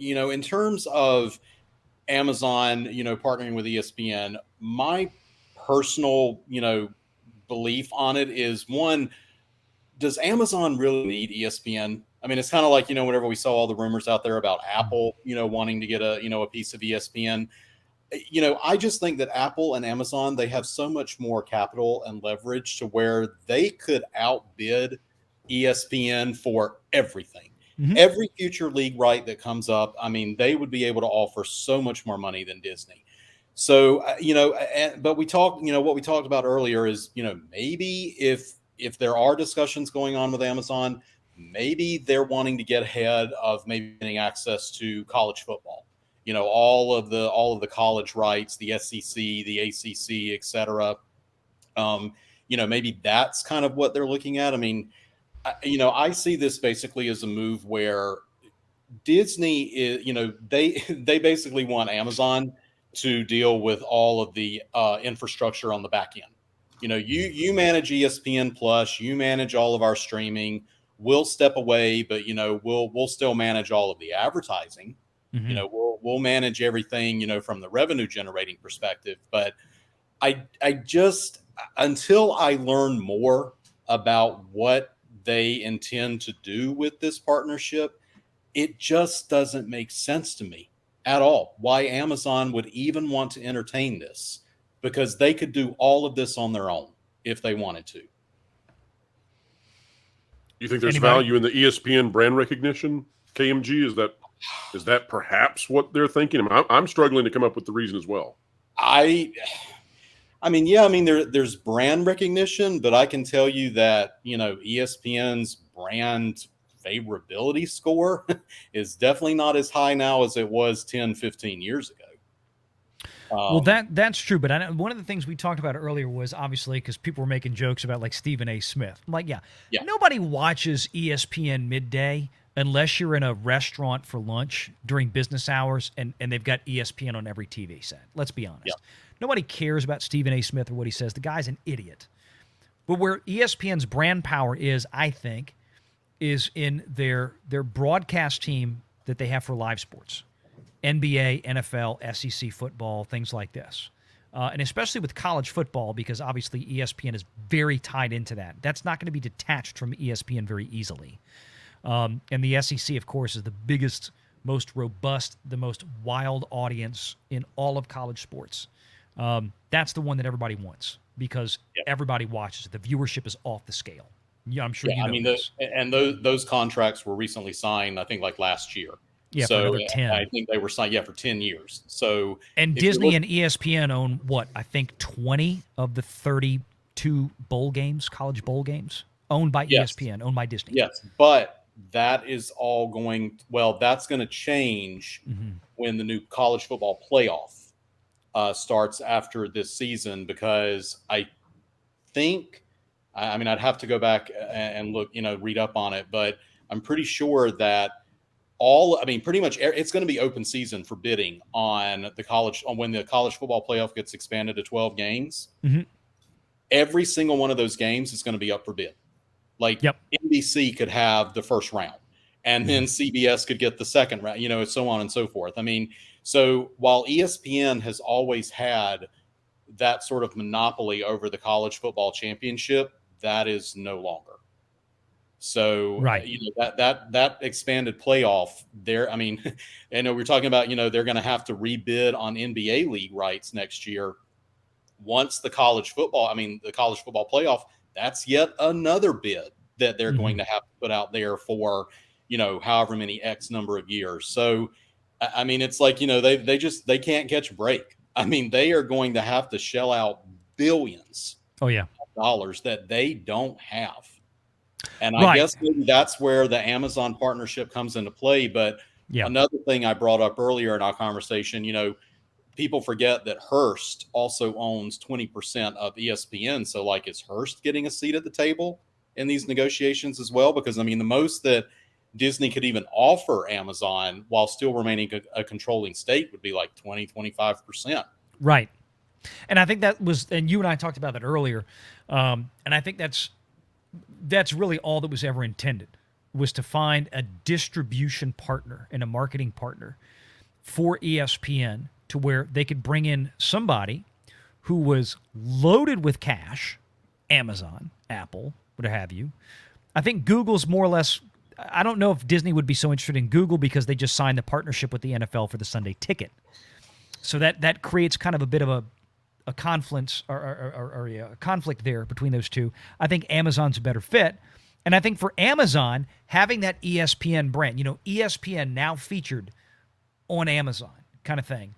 in terms of Amazon, partnering with ESPN, my personal, belief on it is one, does Amazon really need ESPN? I mean, it's kind of like, whenever we saw all the rumors out there about Apple, wanting to get a piece of ESPN, I just think that Apple and Amazon, they have so much more capital and leverage to where they could outbid ESPN for everything. Hmm. Every future league right that comes up, I mean, they would be able to offer so much more money than Disney. So, but we talked, what we talked about earlier is, maybe if there are discussions going on with Amazon, maybe they're wanting to get ahead of maybe getting access to college football, all of the college rights, the SEC, the ACC, et cetera. Um, maybe that's kind of what they're looking at. I mean, I see this basically as a move where Disney is, they they basically want Amazon to deal with all of the infrastructure on the back end. You manage ESPN Plus, you manage all of our streaming. We'll step away, but we'll still manage all of the advertising. Hmm. We'll manage everything, from the revenue generating perspective. But I just, until I learn more about what they intend to do with this partnership, it just doesn't make sense to me at all why Amazon would even want to entertain this, because they could do all of this on their own if they wanted to. You think there's Anybody? value in the ESPN brand recognition? KMG, is that perhaps what they're thinking? I'm struggling to come up with the reason as well. I I mean, yeah, I mean there's brand recognition, but I can tell you that, ESPN's brand favorability score is definitely not as high now as it was 10, 15 years ago. Well, Um, that's true. But I know one of the things we talked about earlier was obviously because people were making jokes about like Stephen A. Smith. I'm like, yeah, yeah, nobody watches ESPN midday unless you're in a restaurant for lunch during business hours and they've got ESPN on every TV set. Let's be yeah, honest. Nobody cares about Stephen A. Smith or what he says. The guy's an idiot. But where ESPN's brand power is, I think, is in their broadcast team that they have for live sports. NBA, NFL, SEC football, things like this. And especially with college football, because obviously ESPN is very tied into that. That's not going to be detached from ESPN very easily. And the SEC, of course, is the biggest, most robust, the most wild audience in all of college sports. That's the one that everybody wants because yeah, everybody watches it. The viewership is off the scale. Yeah, I'm sure yeah. you I know mean, this. those contracts were recently signed, I think, like last year. Yeah, for So another I 10. think they were signed, yeah, for 10 years. So And if you Disney look, and ESPN own what? I think 20 of the 32 bowl games, college bowl games, owned by yes, ESPN, owned by Disney. yes, but that is all going, well, that's going to change Hmm. when the new college football playoff starts after this season, because I think, I mean, I'd have to go back and look, read up on it, but I'm pretty sure that I mean, pretty much it's going to be open season for bidding on when the college football playoff gets expanded to 12 games. Hmm. Every single one of those games is going to be up for bid. Like Yep. NBC could have the first round, and Hmm. then CBS could get the second round, so on and so forth. I mean, so while ESPN has always had that sort of monopoly over the college football championship, that is no longer. So Right. that expanded playoff there. I mean, I know we're talking about, they're going to have to rebid on NBA league rights next year. Once the college football playoff, that's yet another bid that they're going Hmm. to have to put out there for, however many X number of years. So, I mean, it's like, they can't catch a break. I mean, they are going to have to shell out billions Oh, yeah. of dollars that they don't have. And I Right. guess maybe that's where the Amazon partnership comes into play. But Yeah. another thing I brought up earlier in our conversation, people forget that Hearst also owns 20% of ESPN. So, like, is Hearst getting a seat at the table in these negotiations as well? Because, I mean, the most that Disney could even offer Amazon while still remaining a controlling stake would be like 20, 25%. Right. And I think that was, and you and I talked about that earlier. And I think that's really all that was ever intended. was to find a distribution partner and a marketing partner for ESPN to where they could bring in somebody who was loaded with cash, Amazon, Apple, what have you. I think Google's more or less, I don't know if Disney would be so interested in Google because they just signed the partnership with the NFL for the Sunday Ticket. So that creates kind of a bit of a conflict or a conflict there between those two. I think Amazon's a better fit. And I think for Amazon, having that ESPN brand, ESPN now featured on Amazon kind of thing,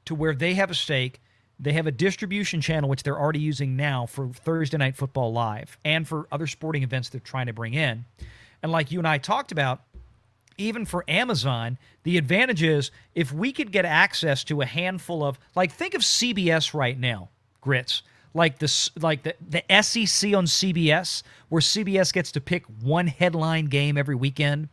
to where they have a stake. They have a distribution channel, which they're already using now for Thursday Night Football Live and for other sporting events they're trying to bring in. And like you and I talked about, even for Amazon, the advantage is if we could get access to a handful of, like, think of CBS right now, Grits, like the SEC on CBS, where CBS gets to pick one headline game every weekend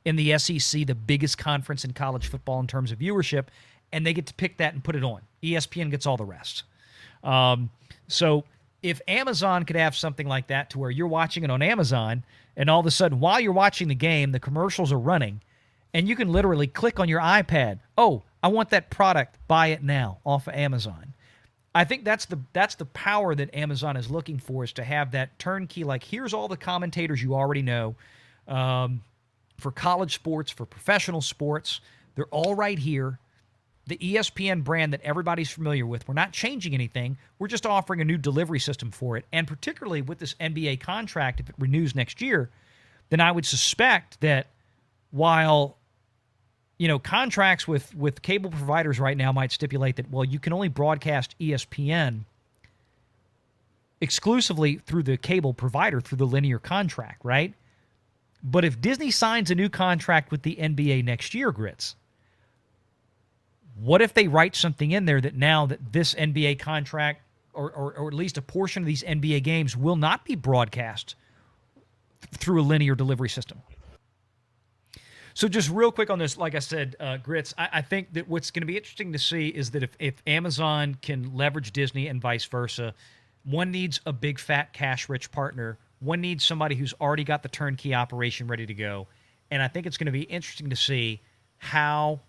in the SEC, the biggest conference in college football in terms of viewership, and they get to pick that and put it on. ESPN gets all the rest. So if Amazon could have something like that to where you're watching it on Amazon, and all of a sudden, while you're watching the game, the commercials are running, and you can literally click on your iPad, oh, I want that product, buy it now off of Amazon. I think that's the power that Amazon is looking for, is to have that turnkey, like, here's all the commentators you already know for college sports, for professional sports. They're all right here. The ESPN brand that everybody's familiar with, we're not changing anything. We're just offering a new delivery system for it. And particularly with this NBA contract, if it renews next year, then I would suspect that while contracts with cable providers right now might stipulate that, well, you can only broadcast ESPN exclusively through the cable provider, through the linear contract, right? But if Disney signs a new contract with the NBA next year, Grits, what if they write something in there that now that this NBA contract, or at least a portion of these NBA games, will not be broadcast through a linear delivery system? So just real quick on this, like I said, Grits, I think that what's going to be interesting to see is that if Amazon can leverage Disney and vice versa, one needs a big, fat, cash-rich partner. One needs somebody who's already got the turnkey operation ready to go. And I think it's going to be interesting to see how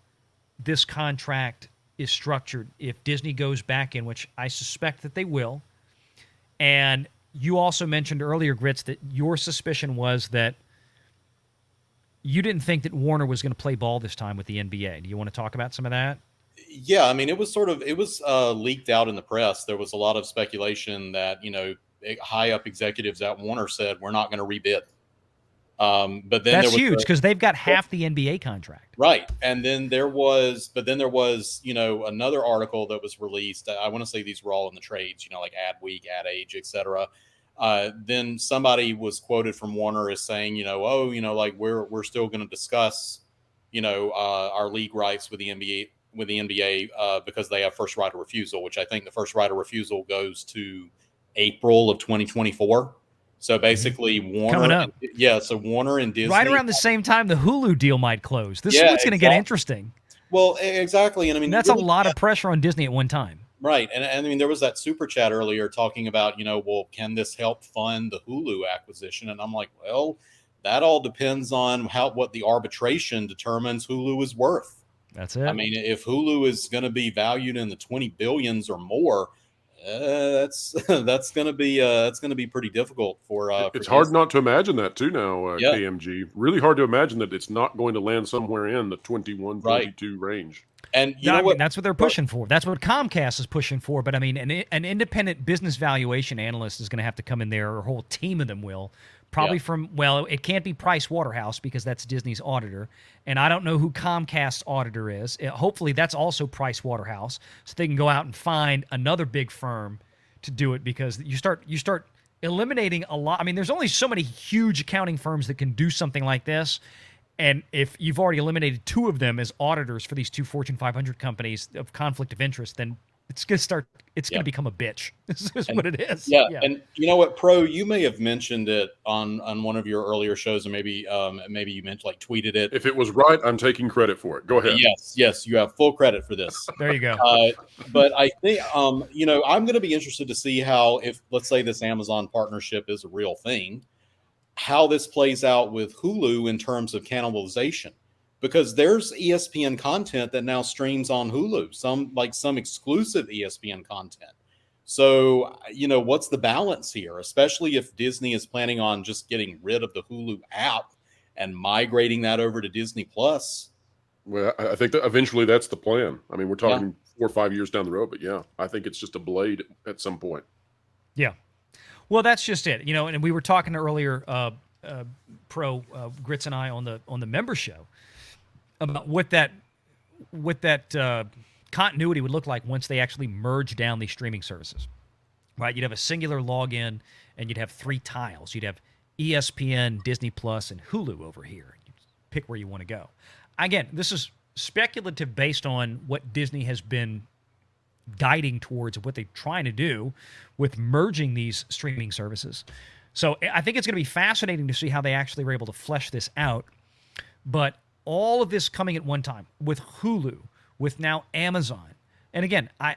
this contract is structured if Disney goes back in, which I suspect that they will. And you also mentioned earlier, Grits, that your suspicion was that you didn't think that Warner was going to play ball this time with the NBA. Do you want to talk about some of that? Yeah, I mean, it was leaked out in the press. There was a lot of speculation that, high up executives at Warner said, we're not going to rebid. But then that's huge because they've got half the NBA contract. Right. And then there was another article that was released. I want to say these were all in the trades, like Adweek, Ad Age, etc. Then somebody was quoted from Warner as saying, like we're still going to discuss, our league rights with the NBA because they have first right of refusal, which I think the first right of refusal goes to April of 2024. So basically, Warner, so Warner and Disney, right around the same time the Hulu deal might close. This is what's going to get interesting. Well, exactly, and I mean that's a lot of pressure on Disney at one time, right? And I mean, there was that super chat earlier talking about, well, can this help fund the Hulu acquisition? And I'm like, well, that all depends on what the arbitration determines Hulu is worth. That's it. I mean, if Hulu is going to be valued in the 20 billions or more, that's going to be pretty difficult for. It's hard not to imagine that too now, KMG. Really hard to imagine that it's not going to land somewhere in the 21, 22 range. And that's what they're pushing for. That's what Comcast is pushing for. But I mean, an independent business valuation analyst is going to have to come in there, or a whole team of them will. Probably it can't be Price Waterhouse because that's Disney's auditor. And I don't know who Comcast's auditor is. Hopefully that's also Price Waterhouse, so they can go out and find another big firm to do it, because you start eliminating a lot. I mean, there's only so many huge accounting firms that can do something like this. And if you've already eliminated two of them as auditors for these two Fortune 500 companies of conflict of interest, then it's going to become a bitch. This is what it is. Yeah. And you know what, Pro, you may have mentioned it on one of your earlier shows, or maybe you mentioned, tweeted it. If it was right, I'm taking credit for it. Go ahead. Yes, you have full credit for this. There you go. But I think, I'm going to be interested to see how, if, let's say, this Amazon partnership is a real thing, how this plays out with Hulu in terms of cannibalization, because there's ESPN content that now streams on Hulu, some exclusive ESPN content. So, what's the balance here, especially if Disney is planning on just getting rid of the Hulu app and migrating that over to Disney Plus? Well, I think that eventually that's the plan. I mean, we're Yeah. talking 4 or 5 years down the road, but yeah, I think it's just a blade at some point. Yeah. Well, that's just it. And we were talking earlier, Grits and I on the member show about what that continuity would look like once they actually merge down these streaming services. Right? You'd have a singular login, and you'd have 3 tiles. You'd have ESPN, Disney Plus, and Hulu over here. You pick where you want to go. Again, this is speculative based on what Disney has been guiding towards, what they're trying to do with merging these streaming services. So I think it's going to be fascinating to see how they actually were able to flesh this out. But all of this coming at one time with Hulu, with now Amazon. And again, I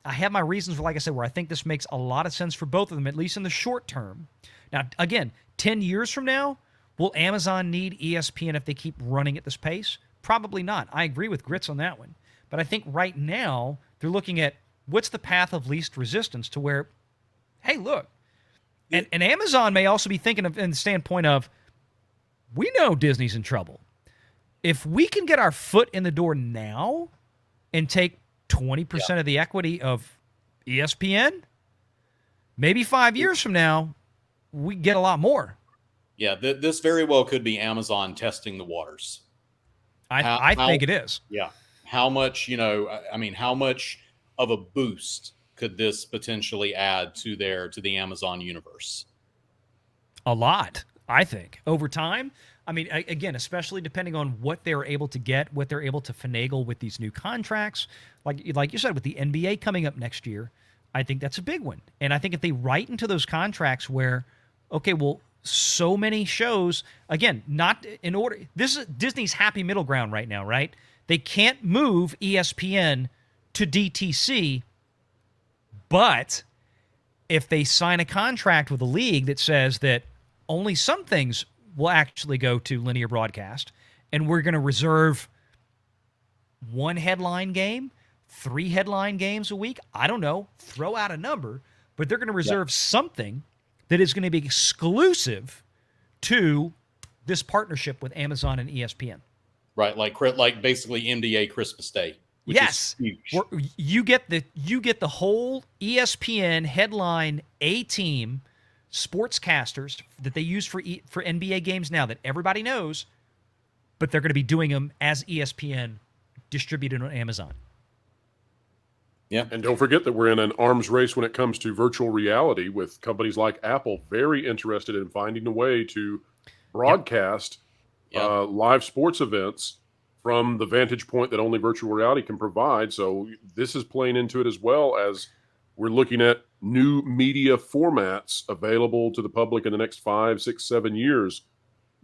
have my reasons for, like I said, where I think this makes a lot of sense for both of them, at least in the short term. Now, again, 10 years from now, will Amazon need ESPN if they keep running at this pace? Probably not. I agree with Grits on that one. But I think right now they're looking at what's the path of least resistance to where, hey, look. And Amazon may also be thinking of in the standpoint of, we know Disney's in trouble. If we can get our foot in the door now and take 20% of the equity of ESPN, maybe 5 years from now, we get a lot more. Yeah, this very well could be Amazon testing the waters. I think it is. Yeah. How much, how much of a boost could this potentially add to the Amazon universe? A lot, I think. Over time, I mean, again, especially depending on what they're able to get, what they're able to finagle with these new contracts. Like you said, with the NBA coming up next year, I think that's a big one. And I think if they write into those contracts where, okay, well, so many shows, again, not in order. This is Disney's happy middle ground right now, right? They can't move ESPN to DTC, but if they sign a contract with a league that says that only some things will actually go to linear broadcast, and we're going to reserve 1 headline game, 3 headline games a week, I don't know, throw out a number, but they're going to reserve something that is going to be exclusive to this partnership with Amazon and ESPN. Right, like basically MDA Christmas Day. Which yes, is huge. You get the whole ESPN headline A-team sportscasters that they use for NBA games now that everybody knows, but they're going to be doing them as ESPN distributed on Amazon. Yeah. And don't forget that we're in an arms race when it comes to virtual reality, with companies like Apple very interested in finding a way to broadcast live sports events from the vantage point that only virtual reality can provide. So this is playing into it, as well as we're looking at new media formats available to the public in the next 5, 6, 7 years,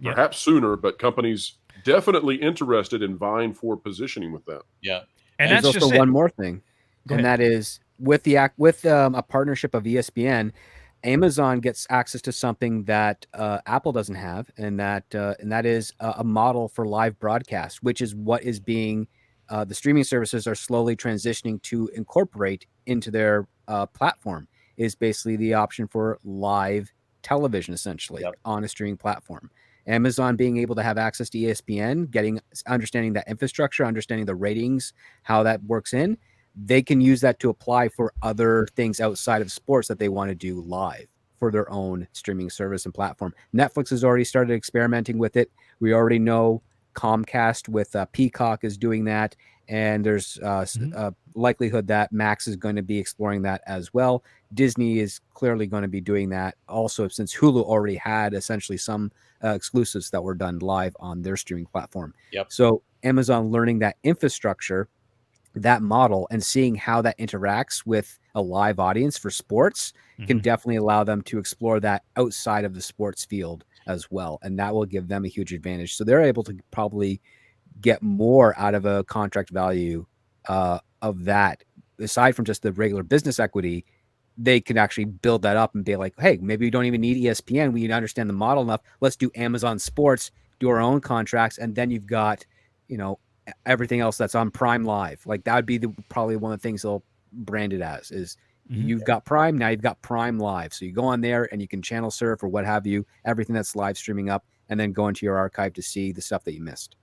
perhaps sooner, but companies definitely interested in vying for positioning with that. Yeah. And that's also one more thing. And that is with a partnership of ESPN, Amazon gets access to something that Apple doesn't have, and that is a model for live broadcast, which is what is being the streaming services are slowly transitioning to incorporate into their platform. Is basically the option for live television, essentially on a streaming platform. Amazon being able to have access to ESPN, understanding that infrastructure, understanding the ratings, how that works in. They can use that to apply for other things outside of sports that they want to do live for their own streaming service and platform. Netflix has already started experimenting with it. We already know Comcast with Peacock is doing that, and there's a likelihood that Max is going to be exploring that as well. Disney is clearly going to be doing that also, since Hulu already had essentially some exclusives that were done live on their streaming platform. So Amazon learning that infrastructure, that model, and seeing how that interacts with a live audience for sports can definitely allow them to explore that outside of the sports field as well. And that will give them a huge advantage. So they're able to probably get more out of a contract value of that, aside from just the regular business equity. they can actually build that up and be like, hey, maybe we don't even need ESPN. We understand the model enough. Let's do Amazon Sports, do our own contracts, and then you've got, everything else that's on Prime Live. Like that would be probably one of the things they'll brand it as is you've got Prime, now you've got Prime Live. So you go on there and you can channel surf or what have you, everything that's live streaming up, and then go into your archive to see the stuff that you missed.